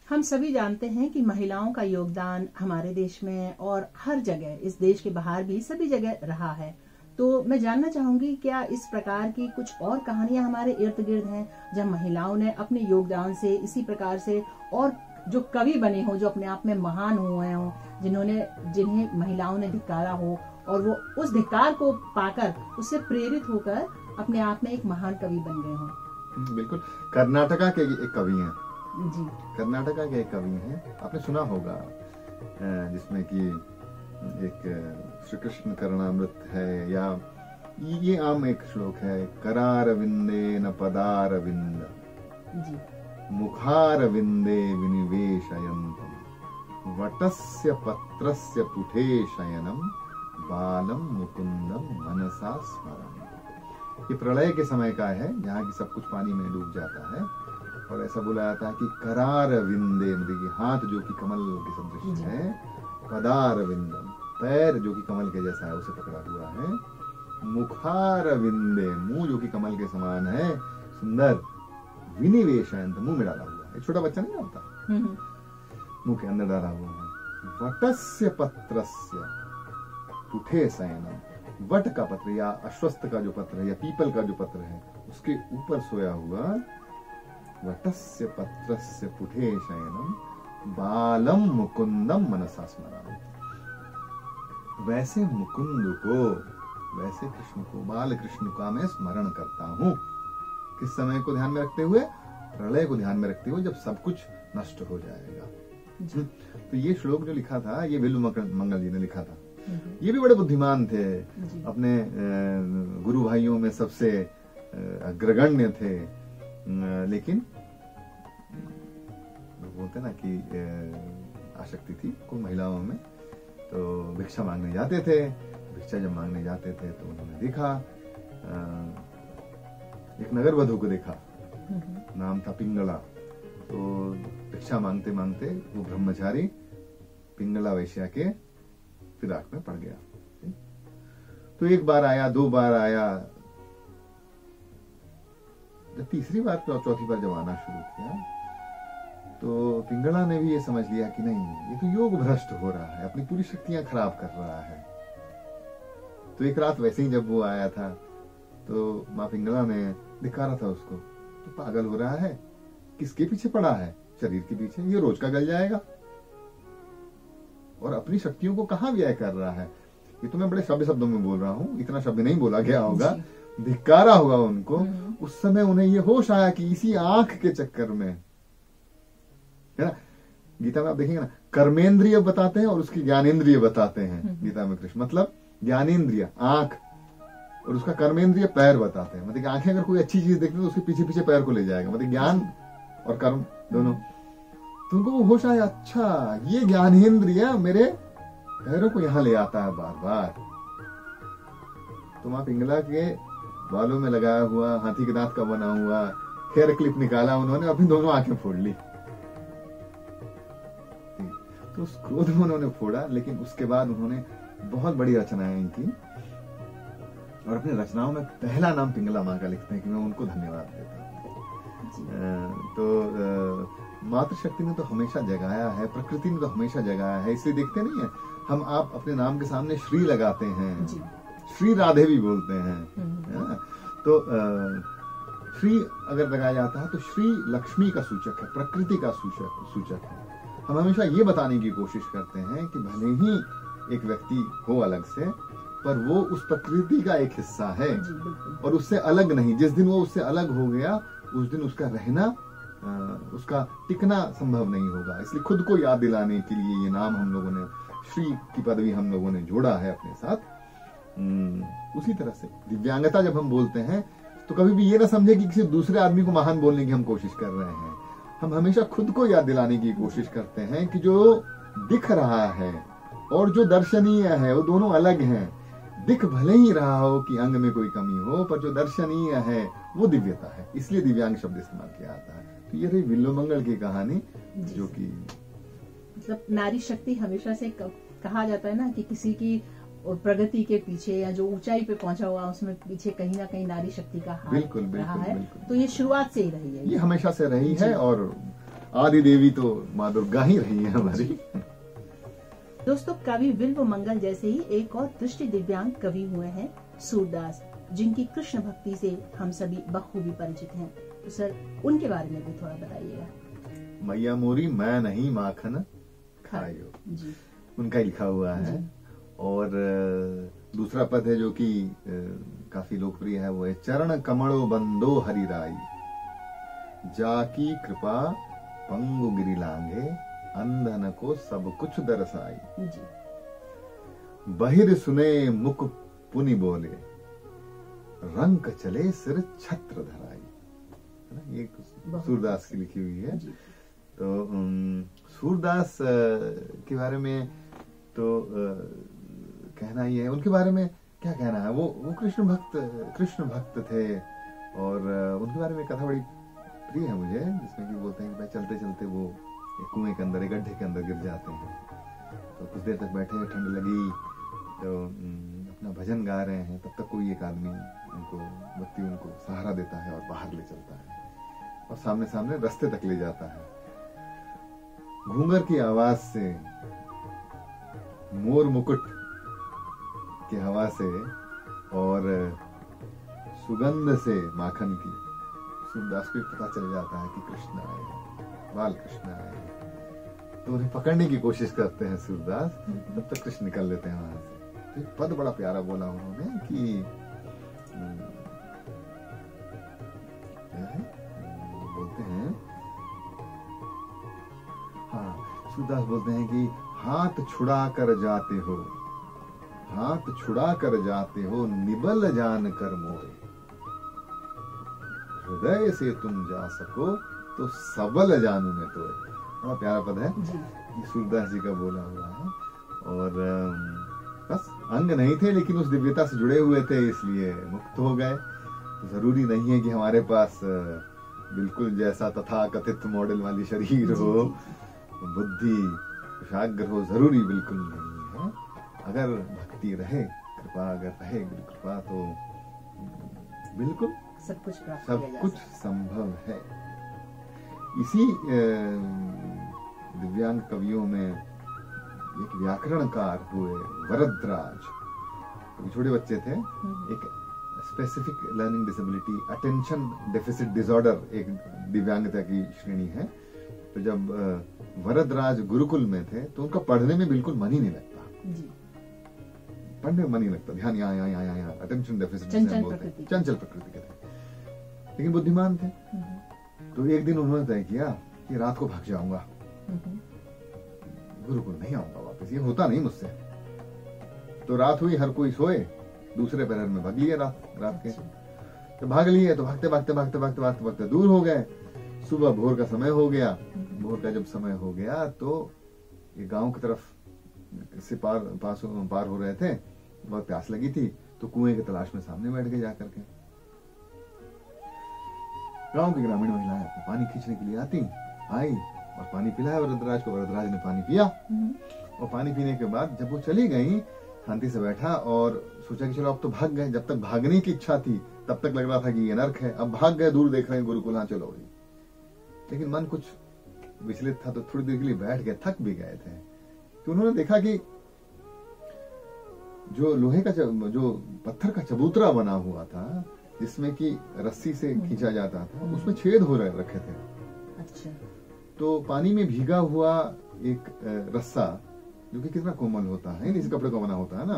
हम सभी जानते हैं कि महिलाओं का योगदान हमारे देश में और हर जगह, इस देश के बाहर भी सभी जगह रहा है। तो मैं जानना चाहूंगी, क्या इस प्रकार की कुछ और कहानियां हमारे इर्द गिर्द हैं जहां महिलाओं ने अपने योगदान से इसी प्रकार से और जो कवि बने हो, जो अपने आप में महान हुए हो, जिन्हें महिलाओं ने धिक्कारा हो और वो उस धिक्कार को पाकर उससे प्रेरित होकर अपने आप में एक महान कवि बन गए हो? बिल्कुल। कर्नाटका के एक कवि हैं जी, कर्नाटका के एक कवि हैं, आपने सुना होगा, जिसमें कि एक श्री कृष्ण करणामृत है, या ये आम एक श्लोक है, करारविंदे न पदारविंद जी, मुखारविंदे विनिवेशयन्तम् वटस्य पत्रस्य पुटे शयनम बालम मुकुंदम मनसा स्मरन्। ये प्रलय के समय का है, जहाँ की सब कुछ पानी में डूब जाता है, और ऐसा बोला जाता है कि करारविंदे, मतलब हाथ जो कि कमल के सदृश है, पदारविंदम पैर जो कि कमल के जैसा है उसे पकड़ा हुआ है, मुखारविंदे मुंह जो कि कमल के समान है, सुंदर, विनिवेशयन्त मुंह में डाला हुआ है, एक छोटा बच्चा नहीं होता, मुंह के अंदर डाला हुआ है, वटस्य पत्रस्य पुटे शयनम, वट का पत्र या अश्वत्थ का जो पत्र है या पीपल का जो पत्र है उसके ऊपर सोया हुआ, वटस्य पत्रस्य पुटे शयनम बालम मुकुंदम मनसा स्मरामि। वैसे मुकुंद को, वैसे कृष्ण को, बाल कृष्ण का मैं स्मरण करता हूँ। किस समय को ध्यान में रखते हुए? प्रलय को ध्यान में रखते हुए, जब सब कुछ नष्ट हो जाएगा। तो ये श्लोक जो लिखा था, ये बिल्लू मंगल जी ने लिखा था। ये भी बड़े बुद्धिमान थे, अपने गुरु भाइयों में सबसे अग्रगण्य थे, लेकिन बोलते ना कि आसक्ति थी कुछ महिलाओं में, तो भिक्षा मांगने जाते थे। भिक्षा जब मांगने जाते थे तो उन्होंने देखा, एक नगर वधू को देखा, नाम था पिंगला। तो भिक्षा मांगते मांगते वो ब्रह्मचारी पिंगला वैश्या के फिराक में पड़ गया। तो एक बार आया, दो बार आया, जब तीसरी बार चौथी बार जब आना शुरू किया तो पिंगला ने भी ये समझ लिया कि नहीं, ये तो योग भ्रष्ट हो रहा है, अपनी पूरी शक्तियां खराब कर रहा है। तो एक रात वैसे ही जब वो आया था तो माँ पिंगला ने धिक्कारा था उसको, तो पागल हो रहा है, किसके पीछे पड़ा है? शरीर के पीछे, ये रोज का गल जाएगा, और अपनी शक्तियों को कहाँ व्यय कर रहा है। ये तो मैं बड़े शब्दों में बोल रहा हूँ, इतना शब्द नहीं बोला गया होगा, धिक्कारा होगा उनको। उस समय उन्हें ये होश आया कि इसी आंख के चक्कर में, है ना, गीता में आप देखेंगे ना, कर्मेंद्रिय बताते हैं और उसकी ज्ञानेंद्रिय बताते हैं गीता में कृष्ण। मतलब ज्ञानेंद्रिय आंख और उसका कर्मेंद्रिय पैर बताते हैं। मतलब आंखें अगर कोई अच्छी चीज देखती है तो उसके पीछे पीछे पैर को ले जाएगा, मतलब ज्ञान और कर्म दोनों। तो उनको वो होश आया, अच्छा ये ज्ञानेंद्रिय मेरे पैरों को यहां ले आता है बार बार। तो माँ पिंगला के बालों में लगाया हुआ हाथी के दांत का बना हुआ हेयर क्लिप निकाला उन्होंने, अपनी दोनों आंखें फोड़ ली। तो उस क्रोध में उन्होंने फोड़ा, लेकिन उसके बाद उन्होंने बहुत बड़ी रचनाएं की, और अपनी रचनाओं में पहला नाम पिंगला माँ का लिखते हैं कि मैं उनको धन्यवाद देता हूँ। तो मातृशक्ति ने तो हमेशा जगाया है, प्रकृति ने तो हमेशा जगाया है। इसलिए देखते नहीं है हम, आप अपने नाम के सामने श्री लगाते हैं, श्री राधे भी बोलते हैं। तो श्री अगर लगाया जाता है तो श्री लक्ष्मी का सूचक है, प्रकृति का सूचक है। हम हमेशा ये बताने की कोशिश करते हैं कि भले ही एक व्यक्ति हो अलग से, पर वो उस प्रकृति का एक हिस्सा है और उससे अलग नहीं। जिस दिन वो उससे अलग हो गया, उस दिन उसका रहना, उसका टिकना संभव नहीं होगा। इसलिए खुद को याद दिलाने के लिए ये नाम हम लोगों ने, श्री की पदवी हम लोगों ने जोड़ा है अपने साथ। उसी तरह से दिव्यांगता जब हम बोलते हैं तो कभी भी ये ना समझे कि किसी दूसरे आदमी को महान बोलने की हम कोशिश कर रहे हैं। हम हमेशा खुद को याद दिलाने की कोशिश करते हैं कि जो दिख रहा है और जो दर्शनीय है वो दोनों अलग हैं। दिख भले ही रहा हो कि अंग में कोई कमी हो, पर जो दर्शनीय है वो दिव्यता है, इसलिए दिव्यांग शब्द इस्तेमाल किया जाता है। तो ये रही बिल्लू मंगल की कहानी, जो कि मतलब नारी शक्ति हमेशा से कहा जाता है ना कि किसी की प्रगति के पीछे या जो ऊंचाई पे पहुंचा हुआ उसमें पीछे कहीं ना कहीं नारी शक्ति का हाथ रहा है। तो ये शुरुआत से ही रही है, ये हमेशा से रही है। और आदि देवी तो माँ दुर्गा ही रही है हमारी। दोस्तों, कवि विल्व मंगल जैसे ही एक और दृष्टि दिव्यांग कवि हुए हैं सूरदास, जिनकी कृष्ण भक्ति से हम सभी बखूबी परिचित हैं। तो सर, उनके बारे में भी थोड़ा बताइएगा। मैया मोरी मैं नहीं माखन खायो जी, उनका ही लिखा हुआ है। और दूसरा पद है जो कि काफी लोकप्रिय है, वो है चरण कमलो बंदो हरिराई, जाकी कृपा पंगु गिरी लांगे, अंधन को सब कुछ दरसाई। जी। बहिर सुने मुख पुनि बोले, रंक चले सिर छत्र धराई। है ना, ये सूरदास की लिखी हुई है। तो सूरदास के बारे में तो कहना ही है, उनके बारे में क्या कहना है, वो कृष्ण भक्त थे। और उनके बारे में कथा बड़ी प्रिय है मुझे, जिसमें कि बोलते हैं कि भाई चलते चलते वो एक कुएं के अंदर, एक गड्ढे के अंदर गिर जाते हैं। तो कुछ देर तक बैठे, ठंड लगी, तो अपना भजन गा रहे हैं, तब तक कोई एक आदमी उनको सहारा देता है और बाहर ले चलता है और सामने सामने रास्ते तक ले जाता है। घूंगर की आवाज से, मोर मुकुट की हवा से और सुगंध से माखन की, सूरदास को पता चल जाता है कि कृष्ण आए हैं, बाल कृष्ण आए हैं। तो उन्हें पकड़ने की कोशिश करते हैं सूरदास, तब तक कृष्ण निकल लेते हैं वहां से। तो एक पद बड़ा प्यारा बोला उन्होंने कि बोलते हैं, हाँ, सूरदास बोलते हैं कि हाथ छुड़ा कर जाते हो, हाथ छुड़ा कर जाते हो, निबल जान कर मोए, हृदय से तुम जा सको तो सबल जानू में तो। बड़ा प्यारा पद है, सूरदास जी का बोला हुआ है। और बस अंग नहीं थे, लेकिन उस दिव्यता से जुड़े हुए थे, इसलिए मुक्त हो गए। तो जरूरी नहीं है कि हमारे पास बिल्कुल जैसा तथा कथित मॉडल वाली शरीर हो, बुद्धि कुशाग्र हो, जरूरी बिल्कुल नहीं है। अगर भक्ति रहे, कृपा अगर रहे, गुरु कृपा, तो बिल्कुल सब कुछ संभव है। इसी दिव्यांग कवियों में एक व्याकरणकार हुए वरदराज, छोटे बच्चे थे, एक specific learning disability, attention deficit disorder एक दिव्यांगता की श्रेणी है। तो जब वरदराज गुरुकुल में थे तो उनका पढ़ने में बिल्कुल मन ही नहीं लगता, पढ़ने में मन ही लगता, ध्यान यहाँ, अटेंशन डेफिसिट बोलते हैं, चंचल प्रकृति के थे, लेकिन बुद्धिमान थे। तो एक दिन उन्होंने तय किया कि रात को भाग जाऊंगा, गुरुकुल नहीं आऊंगा वापस, ये होता नहीं मुझसे। तो रात हुई, हर कोई सोए, दूसरे पहर में भाग लिए रात के। तो भाग लिए, तो भागते दूर हो गए। सुबह भोर का समय हो गया। भोर का जब समय हो गया तो ये गांव की तरफ से पार हो रहे थे, बहुत प्यास लगी थी, तो कुएं की तलाश में सामने बैठ गए जाकर के। गांव की ग्रामीण महिलाएं पानी खींचने के लिए आई और पानी पिलाया वरदराज को। वरदराज ने पानी पिया और पानी पीने के बाद जब वो चली गई, शांति से बैठा और सोचा कि चलो अब तो भाग गए। जब तक भागने की इच्छा थी तब तक लग रहा था कि ये नर्क है, अब भाग गए, दूर देख रहे हैं गुरुकुल, हाँ चलो भाई। लेकिन मन कुछ विचलित था, तो थोड़ी देर के लिए बैठ गए, थक भी गए थे। तो उन्होंने देखा कि जो लोहे का जो पत्थर का चबूतरा बना हुआ था, जिसमें कि रस्सी से खींचा जाता था, उसमें छेद हो रखे थे। अच्छा। तो पानी में भीगा हुआ एक रस्सा, जो कि कितना कोमल होता है, इस कपड़े का बना होता है ना,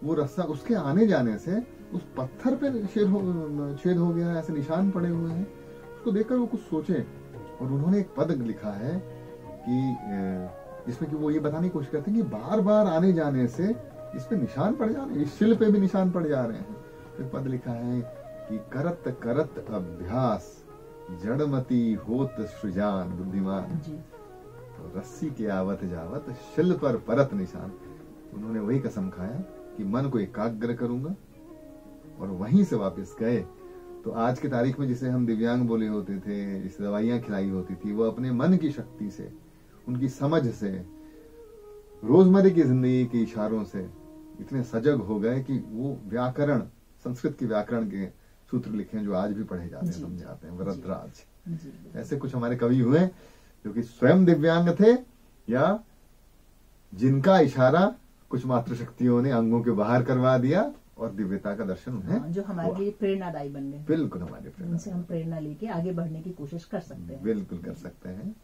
वो रस्सा उसके आने जाने से उस पत्थर पे छेद हो गया, ऐसे निशान पड़े हुए हैं। उसको देखकर वो कुछ सोचे और उन्होंने एक पद लिखा है कि जिसमें कि वो ये बताने की कोशिश करते हैं कि बार बार आने जाने से इस पे निशान पड़ जा रहे हैं, इस शिल पे भी निशान पड़ जा रहे हैं। तो पद लिखा है कि करत करत अभ्यास जड़मती होत सृजान बुद्धिमान, तो रस्सी के आवत जावत शिल पर परत निशान। उन्होंने वही कसम खाया कि मन को एकाग्र करूंगा, और वहीं से वापस गए। तो आज की तारीख में जिसे हम दिव्यांग बोले होते थे, जिसे दवाइयां खिलाई होती थी, वो अपने मन की शक्ति से, उनकी समझ से, रोजमर्रा की जिंदगी के इशारों से इतने सजग हो गए कि वो व्याकरण, संस्कृत के व्याकरण के सूत्र लिखे हैं जो आज भी पढ़े जाते हैं, समझे जाते हैं। वरदराज ऐसे कुछ हमारे कवि हुए। जो कि स्वयं दिव्यांग थे या जिनका इशारा कुछ मातृशक्तियों ने अंगों के बाहर करवा दिया और दिव्यता का दर्शन उन्हें जो हमारे लिए प्रेरणादायी बन गए। बिल्कुल हमारे प्रेरणा, इनसे हम प्रेरणा लेके आगे बढ़ने की कोशिश कर सकते हैं। बिल्कुल कर सकते हैं।